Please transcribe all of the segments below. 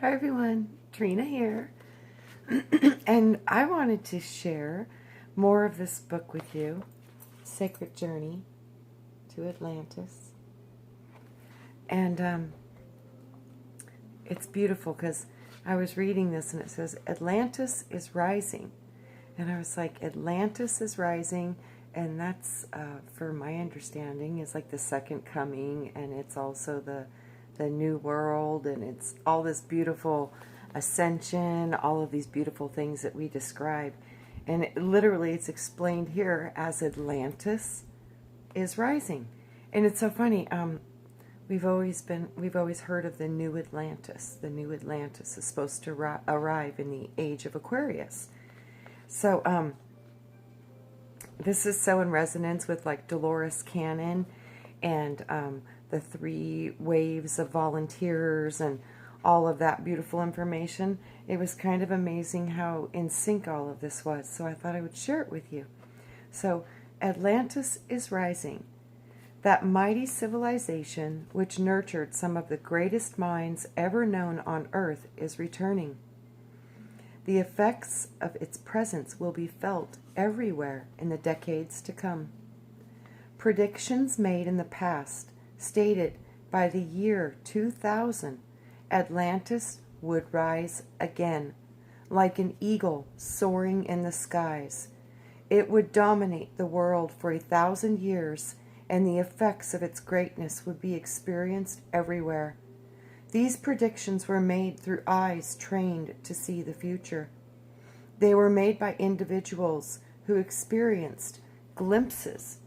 Hi everyone, Trina here. And I wanted to share more of this book with you, Sacred Journey to Atlantis. And it's beautiful because I was reading this and it says, Atlantis is rising. And I was like, Atlantis is rising, and that's, for my understanding, is like the second coming, and it's also the new world, and it's all this beautiful ascension, all of these beautiful things that we describe. And literally it's explained here as Atlantis is rising. And it's so funny, we've always heard of the new Atlantis. The new Atlantis is supposed to arrive in the age of Aquarius. So this is so in resonance with like Dolores Cannon and the 3 waves of volunteers and all of that beautiful information. It was kind of amazing how in sync all of this was, so I thought I would share it with you. So, Atlantis is rising. That mighty civilization which nurtured some of the greatest minds ever known on Earth is returning. The effects of its presence will be felt everywhere in the decades to come. Predictions made in the past stated by the year 2000, Atlantis would rise again, like an eagle soaring in the skies. It would dominate the world for 1,000 years, and the effects of its greatness would be experienced everywhere. These predictions were made through eyes trained to see the future. They were made by individuals who experienced glimpses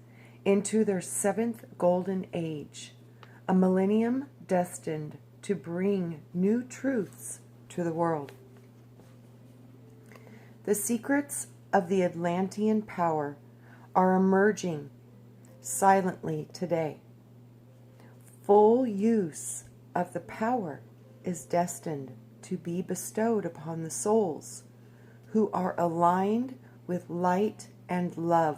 into their 7th golden age, a millennium destined to bring new truths to the world. The secrets of the Atlantean power are emerging silently today. Full use of the power is destined to be bestowed upon the souls who are aligned with light and love,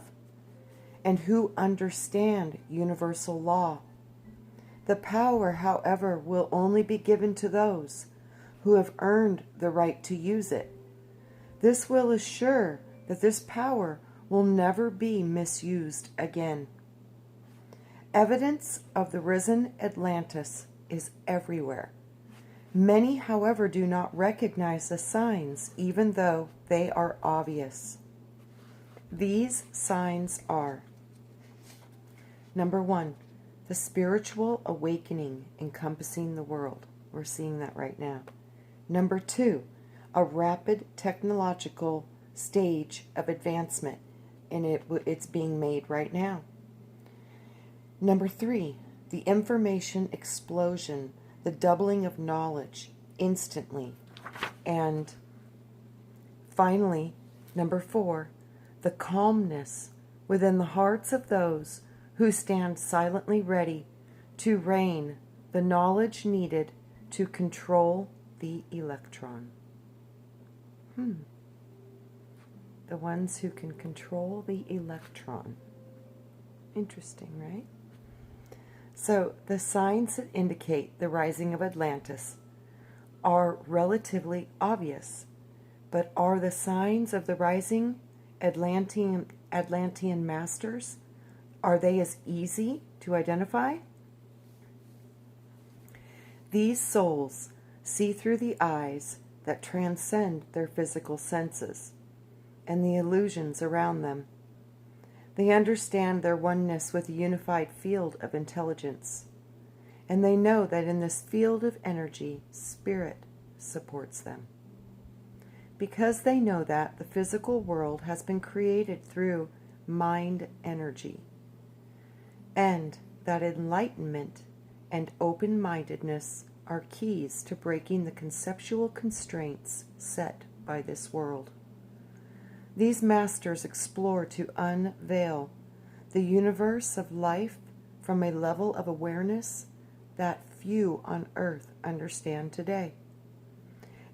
and who understand universal law. The power, however, will only be given to those who have earned the right to use it. This will assure that this power will never be misused again. Evidence of the risen Atlantis is everywhere. Many, however, do not recognize the signs, even though they are obvious. These signs are: number 1, the spiritual awakening encompassing the world. We're seeing that right now. Number 2, a rapid technological stage of advancement, and it's being made right now. Number 3, the information explosion, the doubling of knowledge instantly. And finally, number 4, the calmness within the hearts of those who stand silently ready to reign the knowledge needed to control the electron. The ones who can control the electron. Interesting, right? So the signs that indicate the rising of Atlantis are relatively obvious, but are the signs of the rising Atlantean masters, are they as easy to identify? These souls see through the eyes that transcend their physical senses and the illusions around them. They understand their oneness with a unified field of intelligence, and they know that in this field of energy, spirit supports them. Because they know that the physical world has been created through mind energy, and that enlightenment and open-mindedness are keys to breaking the conceptual constraints set by this world. These masters explore to unveil the universe of life from a level of awareness that few on earth understand today.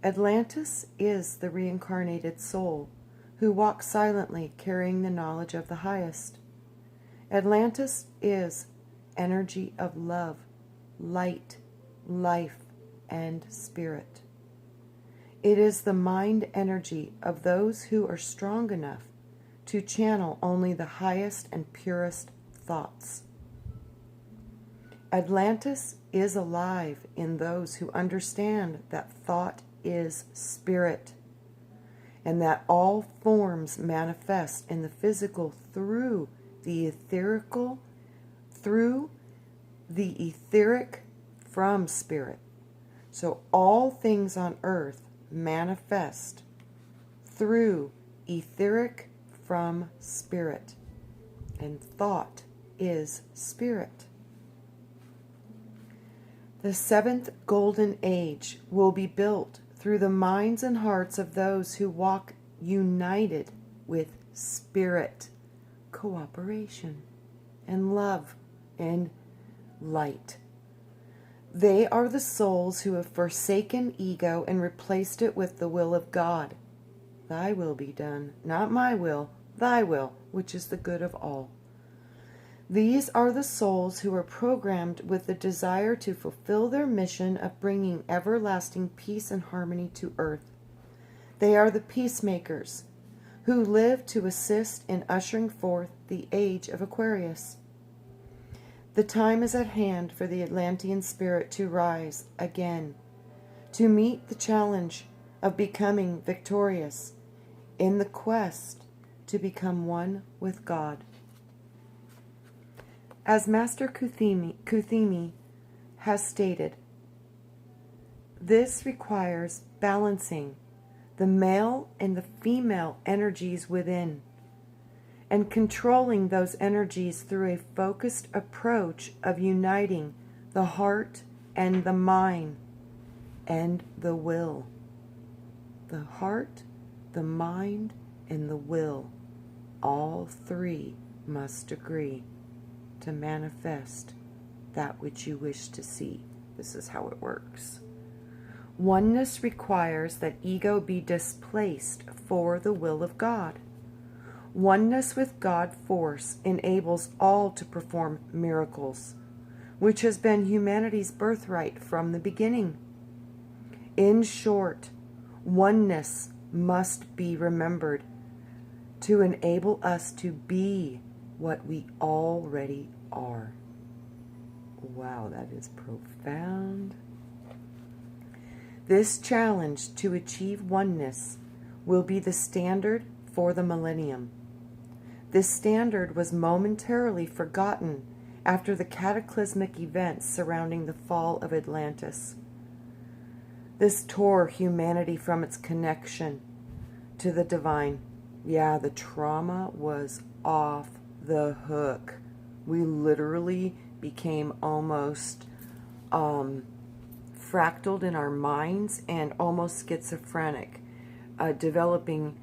Atlantis is the reincarnated soul who walks silently carrying the knowledge of the highest. Atlantis is energy of love, light, life, and spirit. It is the mind energy of those who are strong enough to channel only the highest and purest thoughts. Atlantis is alive in those who understand that thought is spirit, and that all forms manifest in the physical through the etheric from spirit. So all things on earth manifest through etheric from spirit, and thought is spirit. The seventh golden age will be built through the minds and hearts of those who walk united with spirit, cooperation, and love, and light. They are the souls who have forsaken ego and replaced it with the will of God. Thy will be done, not my will, thy will, which is the good of all. These are the souls who are programmed with the desire to fulfill their mission of bringing everlasting peace and harmony to earth. They are the peacemakers who live to assist in ushering forth the age of Aquarius. The time is at hand for the Atlantean spirit to rise again, to meet the challenge of becoming victorious in the quest to become one with God. As Master Kuthumi has stated, this requires balancing the male and the female energies within, and controlling those energies through a focused approach of uniting the heart and the mind and the will. The heart, the mind, and the will, all three must agree to manifest that which you wish to see. This is how it works. Oneness requires that ego be displaced for the will of God. Oneness with God force enables all to perform miracles, which has been humanity's birthright from the beginning. In short, oneness must be remembered to enable us to be what we already are. Wow, that is profound. This challenge to achieve oneness will be the standard for the millennium. This standard was momentarily forgotten after the cataclysmic events surrounding the fall of Atlantis. This tore humanity from its connection to the divine. Yeah, the trauma was off the hook. We literally became almost fractaled in our minds and almost schizophrenic, developing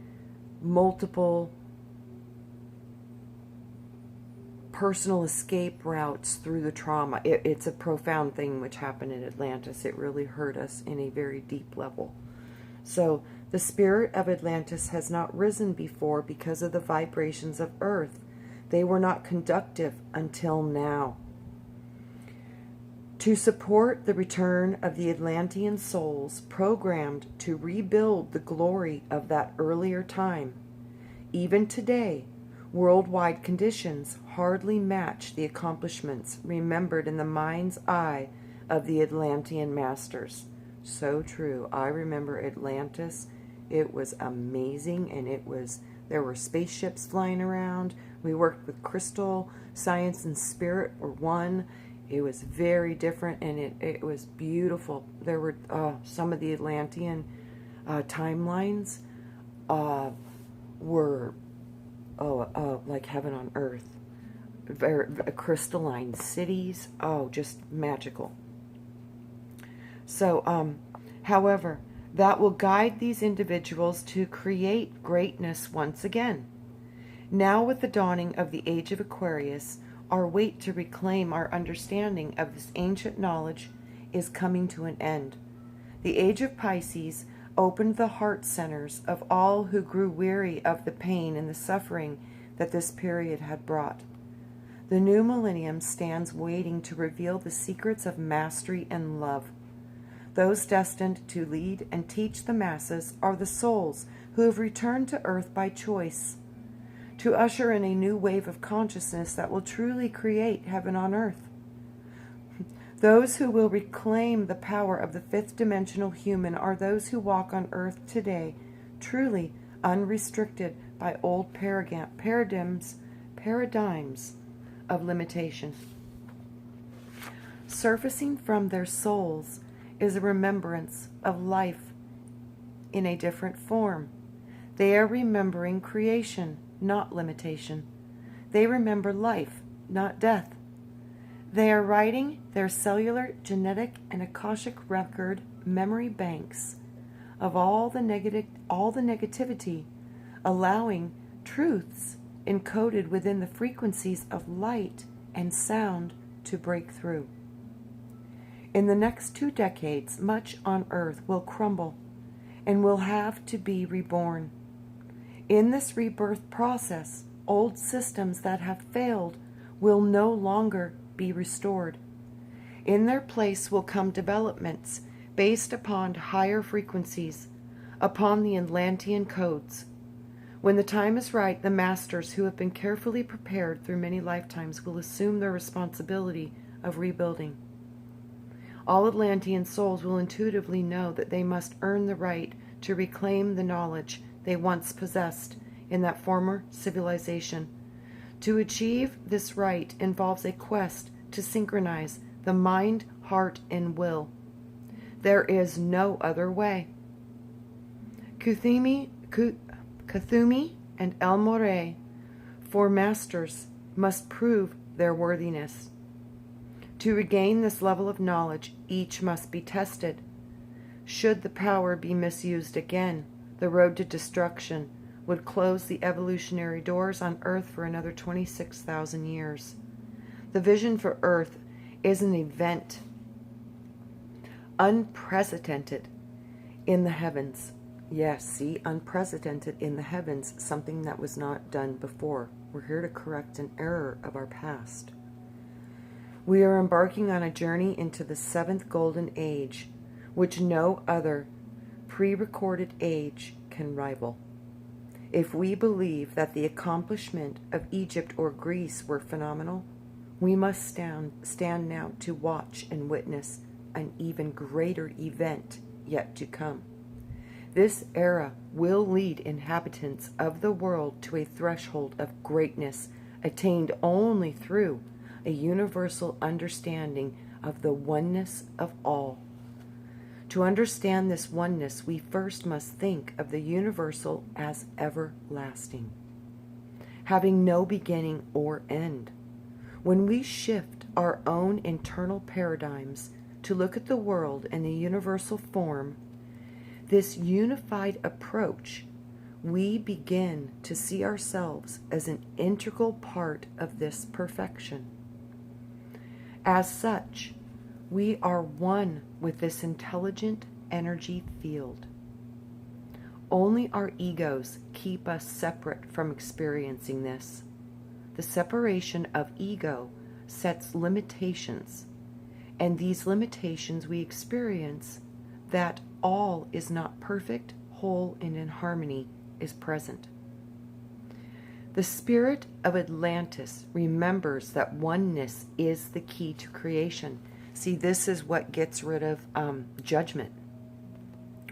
multiple personal escape routes through the trauma. It's a profound thing which happened in Atlantis. It really hurt us in a very deep level. So the spirit of Atlantis has not risen before because of the vibrations of Earth. They were not conductive until now. To support the return of the Atlantean souls programmed to rebuild the glory of that earlier time, even today, worldwide conditions hardly match the accomplishments remembered in the mind's eye of the Atlantean masters. So true. I remember Atlantis. It was amazing, and there were spaceships flying around. We worked with crystal. Science and spirit were one. It was very different, and it was beautiful. There were some of the Atlantean timelines were like heaven on earth. Very crystalline cities. Oh, just magical. So, however, that will guide these individuals to create greatness once again. Now, with the dawning of the age of Aquarius, our wait to reclaim our understanding of this ancient knowledge is coming to an end. The age of Pisces opened the heart centers of all who grew weary of the pain and the suffering that this period had brought. The new millennium stands waiting to reveal the secrets of mastery and love. Those destined to lead and teach the masses are the souls who have returned to earth by choice, to usher in a new wave of consciousness that will truly create heaven on earth. Those who will reclaim the power of the fifth dimensional human are those who walk on earth today, truly unrestricted by old paradigms of limitation. Surfacing from their souls is a remembrance of life in a different form. They are remembering creation, not limitation. They remember life, not death. They are writing their cellular, genetic, and Akashic record memory banks of all the negativity, allowing truths encoded within the frequencies of light and sound to break through. In the next 2 decades, much on earth will crumble and will have to be reborn. In this rebirth process, old systems that have failed will no longer be restored. In their place will come developments based upon higher frequencies, upon the Atlantean codes. When the time is right, the masters who have been carefully prepared through many lifetimes will assume their responsibility of rebuilding. All Atlantean souls will intuitively know that they must earn the right to reclaim the knowledge they once possessed in that former civilization. To achieve this right involves a quest to synchronize the mind, heart, and will. There is no other way. Kuthumi and El Morey, 4 masters, must prove their worthiness. To regain this level of knowledge, each must be tested. Should the power be misused again, the road to destruction would close the evolutionary doors on Earth for another 26,000 years. The vision for Earth is an event unprecedented in the heavens. Yes, see, unprecedented in the heavens, something that was not done before. We're here to correct an error of our past. We are embarking on a journey into the 7th golden age, which no other pre-recorded age can rival. If we believe that the accomplishment of Egypt or Greece were phenomenal, we must stand now to watch and witness an even greater event yet to come. This era will lead inhabitants of the world to a threshold of greatness attained only through a universal understanding of the oneness of all. To understand this oneness, we first must think of the universal as everlasting, having no beginning or end. When we shift our own internal paradigms to look at the world in a universal form, this unified approach, we begin to see ourselves as an integral part of this perfection. As such, we are one with this intelligent energy field. Only our egos keep us separate from experiencing this. The separation of ego sets limitations, and these limitations we experience that all is not perfect, whole, and in harmony is present. The spirit of Atlantis remembers that oneness is the key to creation. See, this is what gets rid of judgment.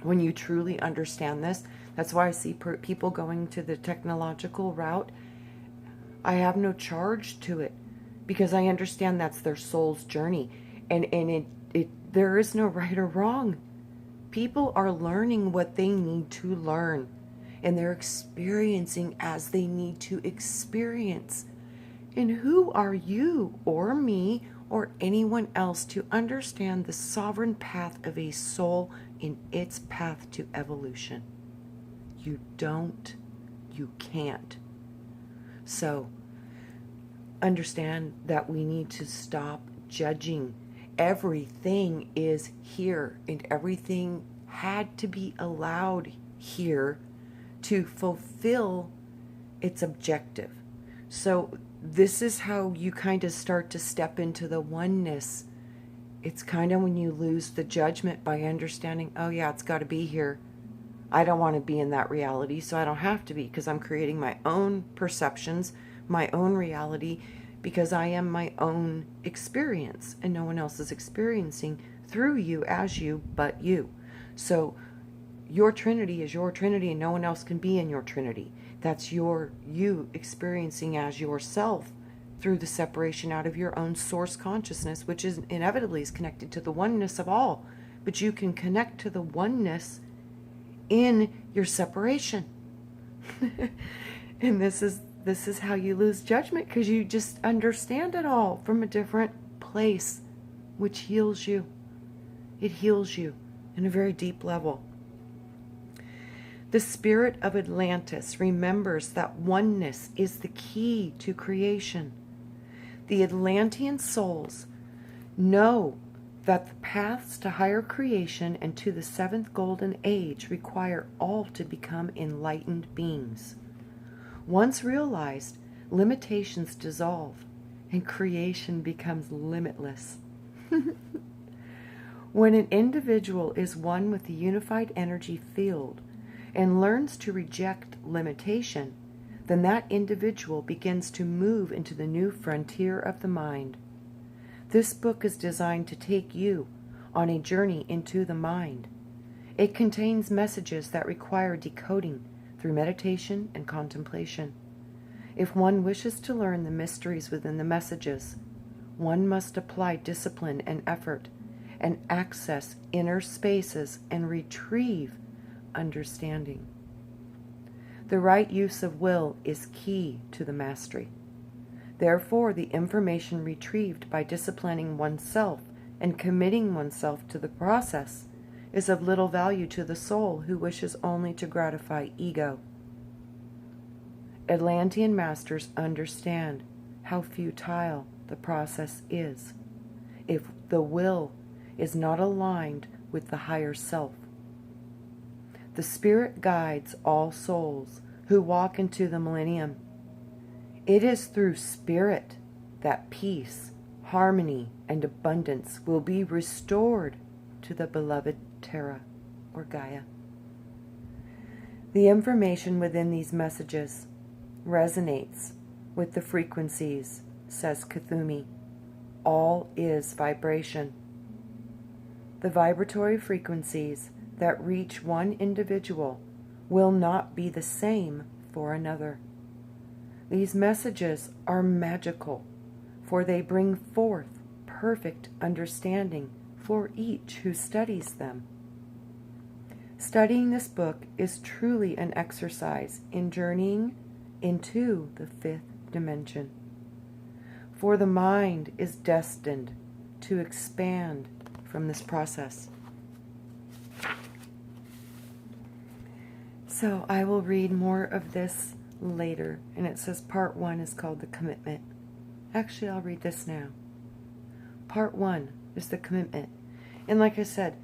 When you truly understand this, that's why I see people going to the technological route. I have no charge to it because I understand that's their soul's journey. And there is no right or wrong. People are learning what they need to learn. And they're experiencing as they need to experience. And who are you or me or anyone else to understand the sovereign path of a soul in its path to evolution? You don't, you can't. So understand that we need to stop judging. Everything is here, and everything had to be allowed here to fulfill its objective. So this is how you kind of start to step into the oneness It's kind of when you lose the judgment by understanding, oh yeah, it's got to be here. I don't want to be in that reality, so I don't have to be, because I'm creating my own perceptions, my own reality, because I am my own experience, and no one else is experiencing through you, as you, but you. So your Trinity is your Trinity, and no one else can be in your Trinity. That's you experiencing as yourself through the separation out of your own source consciousness, which is inevitably is connected to the oneness of all. But you can connect to the oneness in your separation. And this is how you lose judgment, because you just understand it all from a different place, which heals you. It heals you in a very deep level. The spirit of Atlantis remembers that oneness is the key to creation. The Atlantean souls know that the paths to higher creation and to the seventh golden age require all to become enlightened beings. Once realized, limitations dissolve and creation becomes limitless. When an individual is one with the unified energy field and learns to reject limitation, then that individual begins to move into the new frontier of the mind. This book is designed to take you on a journey into the mind. It contains messages that require decoding through meditation and contemplation. If one wishes to learn the mysteries within the messages, one must apply discipline and effort and access inner spaces and retrieve understanding. The right use of will is key to the mastery. Therefore, the information retrieved by disciplining oneself and committing oneself to the process is of little value to the soul who wishes only to gratify ego. Atlantean masters understand how futile the process is if the will is not aligned with the higher self. The Spirit guides all souls who walk into the millennium. It is through Spirit that peace, harmony, and abundance will be restored to the beloved Terra or Gaia. The information within these messages resonates with the frequencies, says Kuthumi. All is vibration. The vibratory frequencies that reach one individual will not be the same for another. These messages are magical, for they bring forth perfect understanding for each who studies them. Studying this book is truly an exercise in journeying into the fifth dimension, for the mind is destined to expand from this process. So I will read more of this later, and it says part 1 is called the commitment. Actually, I'll read this now. Part 1 is the commitment. And like I said,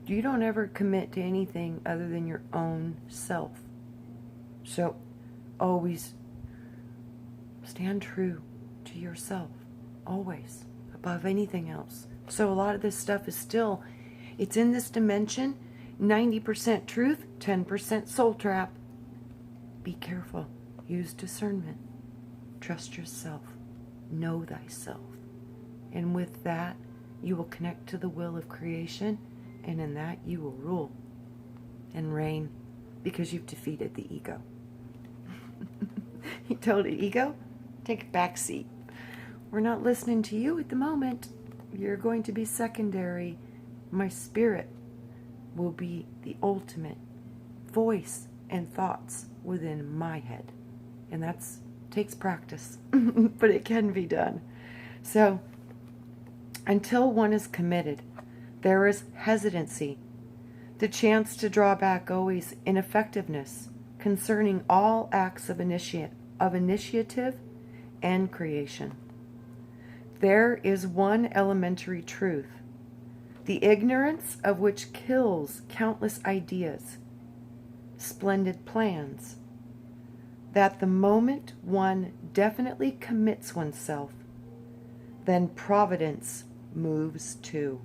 you don't ever commit to anything other than your own self. So always stand true to yourself, always, above anything else. So a lot of this stuff is still, it's in this dimension, 90% truth, 10% soul trap. Be careful. Use discernment. Trust yourself. Know thyself. And with that, you will connect to the will of creation, and in that you will rule and reign, because you've defeated the ego. You told it, ego, take a back seat. We're not listening to you at the moment. You're going to be secondary. My spirit will be the ultimate voice and thoughts within my head. And that takes practice, but it can be done. So, until one is committed, there is hesitancy, the chance to draw back always ineffectiveness concerning all acts of initiative and creation. There is one elementary truth, the ignorance of which kills countless ideas, splendid plans, that the moment one definitely commits oneself, then providence moves too.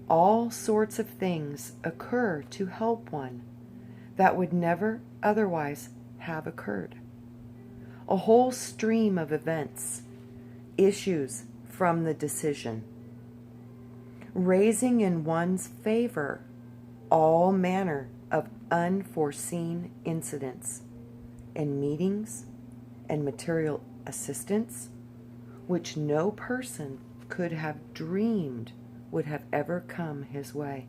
All sorts of things occur to help one that would never otherwise have occurred. A whole stream of events issues from the decision, raising in one's favor all manner of unforeseen incidents and meetings and material assistance which no person could have dreamed would have ever come his way.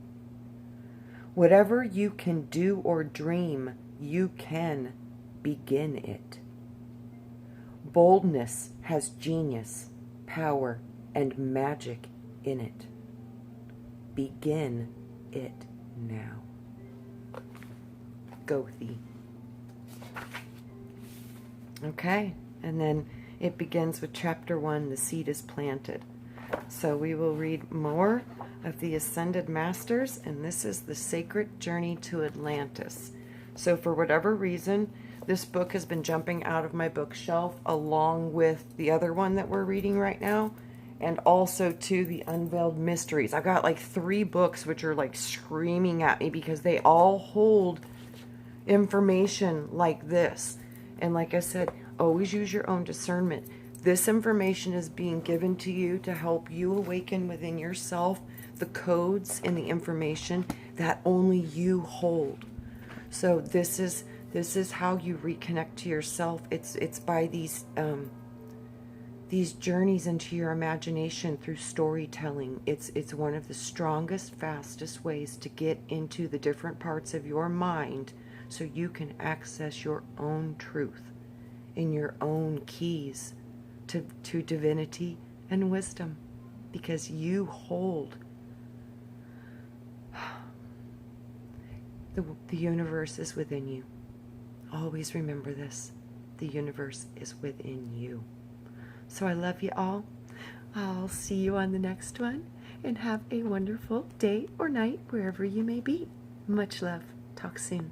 Whatever you can do or dream, you can begin it. Boldness has genius, power, and magic in it. Begin it now. Go thee. Okay, and then it begins with chapter 1, the seed is planted. So we will read more of the Ascended Masters, and this is the Sacred Journey to Atlantis. So for whatever reason, this book has been jumping out of my bookshelf along with the other one that we're reading right now, and also to the Unveiled Mysteries. I've got like 3 books which are like screaming at me because they all hold information like this. And like I said, always use your own discernment. This information is being given to you to help you awaken within yourself the codes and the information that only you hold. So this is how you reconnect to yourself. It's by these journeys into your imagination through storytelling. It's one of the strongest, fastest ways to get into the different parts of your mind so you can access your own truth in your own keys to divinity and wisdom, because you hold the universe is within you. Always remember this. The universe is within you. So I love you all. I'll see you on the next one, and have a wonderful day or night wherever you may be. Much love. Talk soon.